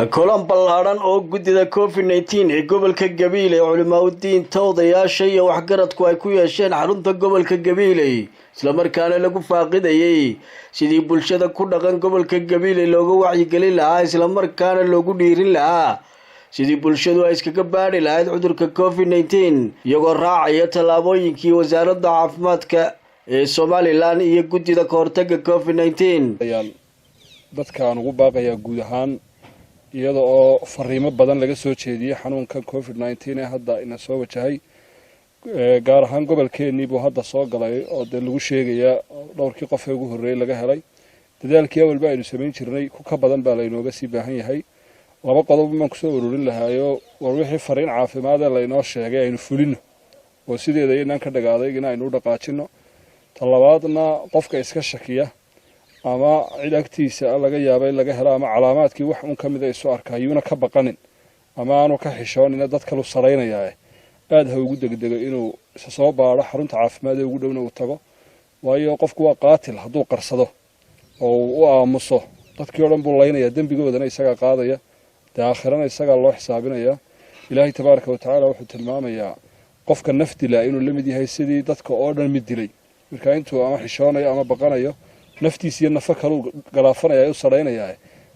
kulan ballaaran oo guddida COVID-19 ee gobolka Gabiley culimada diinta odayaasha iyo waxgaradku ay ku yeesheen xarunta gobolka Gabiley isla markaana lagu faaqidayay sidii bulshada ku dhaqan gobolka Gabiley looga wacyigelin lahaa isla markaana loogu dhiirin lahaa sidii bulshadu ay iskaga baari lahayd cudurka COVID-19 iyagoo raacaya tallaabooyinkii wasaaradda caafimaadka ee Somaliland iyo guddida ka hortagga COVID-19 dadkaan ugu baaqaya guud ahaan iyada oo fariimo badan laga soo jeediyay xanuunka COVID-19 ee hadda ina soo wajahay gaar ahaan gobolkeenii buu hadda soo galay oo lagu sheegaya dhowrkii qof ee ugu horeeyay laga helay dadaalkii walba aynu sameyn jirnay ku ka badan baa la inooga sii baahan yahay laba qodob ma ku soo ururin lahaayo war wixii fariin caafimaad ee la inoo sheegay aynu fulino oo sideeda inaan ka dhagaaday in aynu dhaqaajino talabaadna qofka iska shakiya ama cid agtiisa laga yaabay laga helo ama calaamaadkii wax un kamid ah soo arkayuna ka baqanin ama aanu ka xishoonin dad kale sareynaya aad ha ugu degdego inuu soo baaro xarunta caafimaad ee ugu dhowna uu tago waayo qofku waa qaatil hadduu qarsado oo uu aamuso dadkii oo dhan buu leeynaya dambigoodana isaga qaadaya aakhirana isaga loo xisaabinaya ilaahay tabaaraka wa tacaala wuxuu tilmaamayaa qofka nafdila inuu la mid yahay sidii dadka oo dhan mid dilay marka intuu ama xishoonayo ama baqanayo naftiisa iyo nafa kale galaafanaya u sareynaya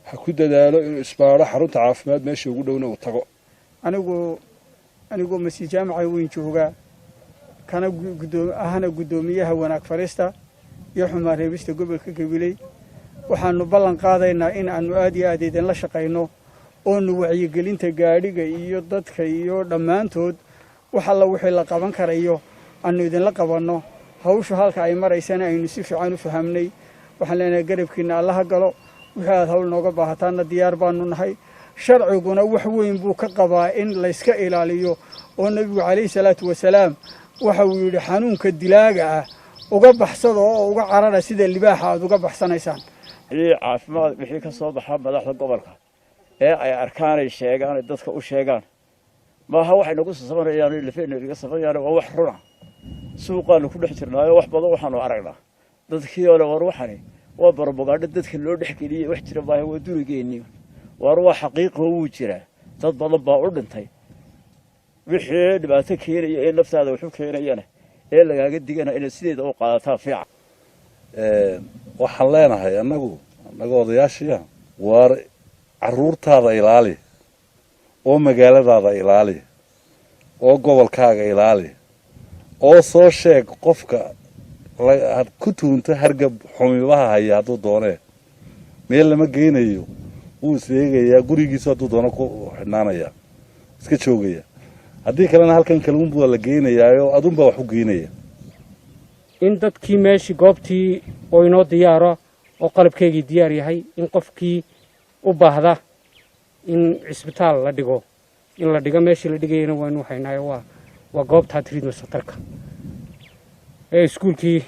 ha ku dadaalo inuu isbaaro xarunta caafimaad meesha ugu dhowna uu tago anigu masii jaamaca weyn jooga kana gudoomiyaha wanaag farista iyo xumaan reebista gobolka Gabiley waxaanu ballan qaadaynaa in aanu aad iyo aad idin la shaqeyno oo nu wacyigelinta gaadhiga iyo dadka iyo dhammaantood waxa la wixii la qaban karayo aanu idin la qabanno hawshu halka ay maraysana aynu si fiican u fahamnay waxaan leenahay garabkiina allaha galo wixii aad hawl nooga baahataana diyaar baanu nahay sharciguna wax weyn buu ka qabaa in la iska ilaaliyo oo nabigu kaleey salaatu wasalaam waxa uu yiri xanuunka dilaaga ah uga baxsado oo uga carara sida libaaxa aad uga baxsanaysaan caafimaad wixii ka soo baxa madaxda gobolka ee ay arkaan ay sheegaan dadka u sheegaan maaha waxay nagu sameeyaan lafeen iga sameeyaan waa wax runa suuqaanu ku dhex jirnaayo wax badan waxaanu aragnaa dadkii oo war waxani waa barbogaadho dadka loo dhexgeliyay wax jira baa waa durigeennii war waa xaqiiqo uu jira dad badan baa u dhintay wixii dhibaato keenaya ee naftaada wuxuu keenayana ee lagaaga digana in sideeda u qaadataa fiican waxaan leenahay anagu odayaashiya war caruurtaada ilaali oo magaaladaada ilaali oo gobolkaaga ilaali oo soo sheeg qofka ku tuunta hargab xumibaha haya hadduu doonee meel lama geynayo wuu isleegayaa gurigiisa hadduu doono ku xidhnaanaya iska joogaya haddii kalena halkan kalunbu waa la geynayaayo adunbaa wax u geynaya in dadkii meeshii goobtii oo inoo diyaaro oo qalabkeygii diyaar yahay in qofkii u baahda in cisbitaal la dhigo in la dhigo meeshii la dhigayna waanu haynaayo waa goobta treatment centerka ee iskuulkii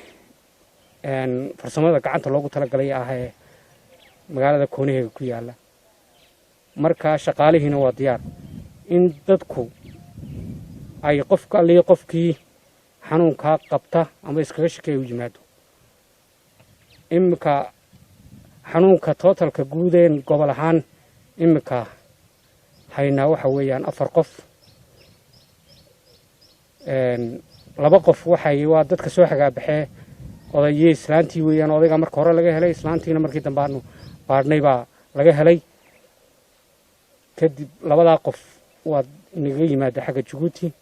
farsamada gacanta loogu talagalay ee magaalada Koonaheega ku yaala marka shaqaalihiina waa diyaar in dadku ay qofkii xanuunka qabta ama iskaga shaqeeyo u yimaado imika xanuunka totalka guudeen gobol ahaan imika hayna waxa weeyaan 4 qof laba qof waa dadka soo xagaa baxee odayay islaantii weeyaan odayga marka hore laga helay islaantiina markii dambe aanu baadhnay baa laga helay kadib labada qof waa inaga yimaada xagga Djibouti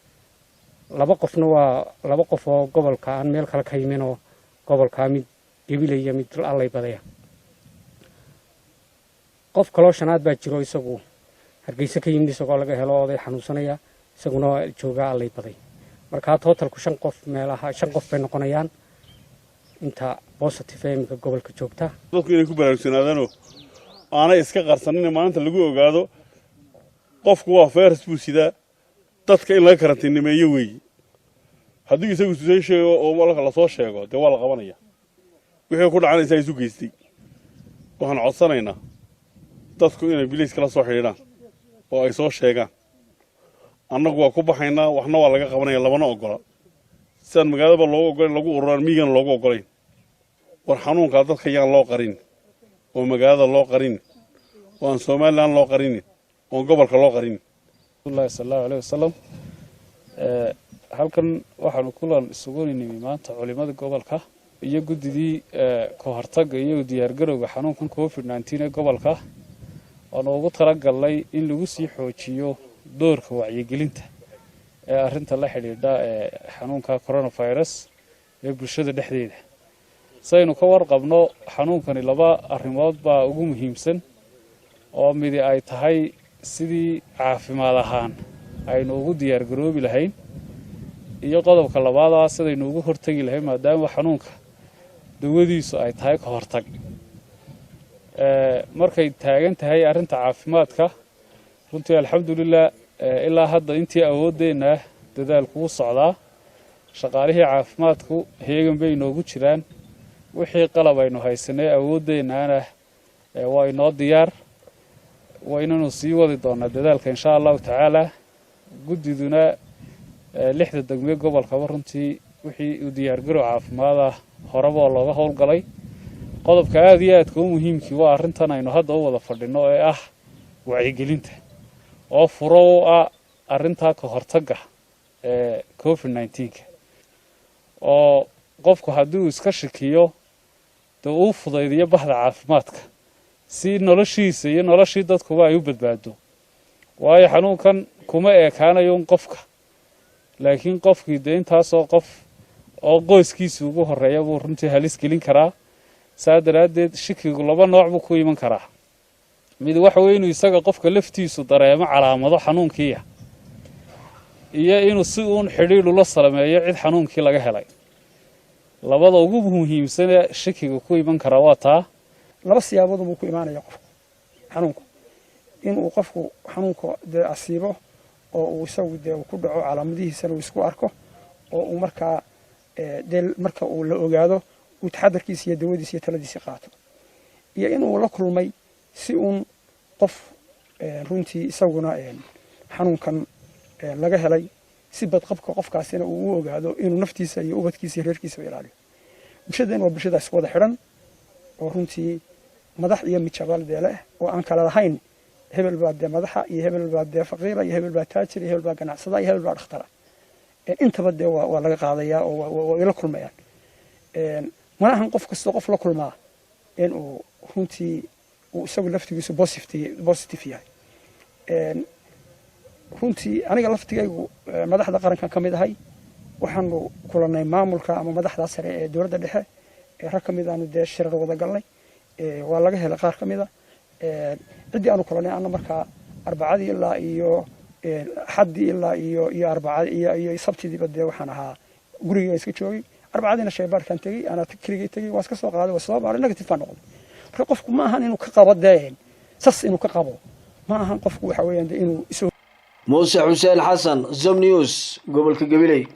laba qofna waa laba qof oo gobolka aan meel kale ka yimin oo gobolka mid Gabiley iyo mid allay badaya qof kaloo shanaad baa jiro isagu Hargeysa ka yimid isagoo laga helo oday xanuunsanaya isaguna jooga allay baday marka totalku 5 qof meelaha 5 qof bay noqonayaan inta positive ee gobolka joogta dadku inay ku baraarugsanaadaan aanay iska qarsanin maanta lagu ogaado qofku waa virus buu sida dadka in la karantiineeyo weey haddii isagu soo sheego oo walka la soo sheego de waa la qabanaya wixii ku dhacanaysa isu geystay waxaan codsanaynaa dadku inay biliis kala soo xiriiraan oo ay soo sheegaan annagu waa ku baxaynaa waxna waa laga qabanaya labana ogola sidaan magaalada loogu ogolay lagu ururaan miigan loogu ogolay war xanuunka dadka yaan loo qarin oo magaalada loo qarin وأن سوماليلاند لoo qarinin oon gobolka loo qarinin الله صلى الله عليه وسلم halkan waxaanu kulan isugu nimi maanta culimada gobolka iyo gudidii ka hortagga iyo diyaar garowga xanuunkan COVID-19 ee gobolka oo ugu talagalay in lagu sii xoojiyo doorka wacyigelinta ee arinta la xiriirta xanuunka coronavirus ee bulshada dhexdeeda saynu ka warqabno xanuunkani laba arrimood baa ugu muhiimsan oo mid ay tahay sidii caafimaad ahaan aynu ugu diyaar garoobi lahayn iyo qodobka labaad ah sidaynu ugu hortagi lahayn maadaama xanuunka dawadiisu ay tahay ka hortag markay taagan tahay arinta caafimaadka runtii alxamdulillah ilaa hadda intii awoodeena dadaalku u socdaa shaqaalihii caafimaadku heegan bay noogu jiraan wixii qalab aynu haysanay awoodeena waa inoo diyaar waynanu sii wadi doonaa dadaalka insha Allah taala gudiduna lixda degmo gobolka runtii wixii u diyaar garow caafimaad ah horaba looga howlgalay qodobka aad iyo aad u muhiimkii waa arintan aynu hadda u wada fadhino ee ah wacyigelinta oo furo ah arinta ka hortagga COVID-19 oo qofku haddii iska shakiyo uu fudaydiyo bahda caafimaadka si noloshiisa iyo noloshii dadkuba ay u badbaado waayo xanuunkan kuma eekaanayo qofka laakiin qofkii deyntaasoo qof oo qoyskiisa ugu horeeya buu runtii halis gelin karaa saadaradeed shikigu laba nooc buu ku iman karaa mid waxa weeye inuu isaga qofka laftiisu dareemo calaamado xanuunkiya iyo inuu si uun xiriir ula salameeyo cid xanuunkii laga helay labada ugu muhiimsan ee shikiga ku iman kara waa taa laba siyaabood uu ku imaanaya qofku xanuunku inuu qofku xanuunka asiibo oo uu isagu ku dhaco calaamadihiisana uu isku arko oo uu marka uu la ogaado uu taxadarkiisa iyo dawadiisa iyo taladiisa qaato iyo inuu la kulmay si uun qof runtii isaguna xanuunkan laga helay si badqabka qofkaasina uu u ogaado inuu naftiisa iyo ubadkiisa iyo reerkiisa ilaaliyo bulshadeen waa bulshadaas wada xidhan oo runtii madax iyo mijabaal deele oo aan kala lahayn hebel baa madaxa iyo hebel baa faqiira iyo hebel baa taajir iyo hebel baa ganacsada iyo hebel baa dhakhtar intaba waa laga qaadaya oo waa ila kulmayaan malahan qof kasta qof la kulmaa in uu runtii uu isagu laftigiisu positive yahay runtii aniga laftigaygu madaxda qarankan ka mid ahay waxaanu kulanay maamulka ama madaxda sare ee dowladda dhexe rag ka mid aanu shirar wada galnay waa laga helay qaar ka mid ah ciddii aanu kulanay anna markaa arbacadii ilaa iyo xaddii ilaa iyo arbacadii iyo sabtidiiba waxaan ahaa guriga iska joogay arbacadiina shaybaarkan tegey anaa keligay tegey waa iska soo qaaday waa soo baaray negative baan noqday marka qofku ma ahan inuu ka qabo sas inuu ka qabo ma ahan qofku waxa weeyaan inuu Muuse Xuseen Xasan Zom News gobolka Gabiley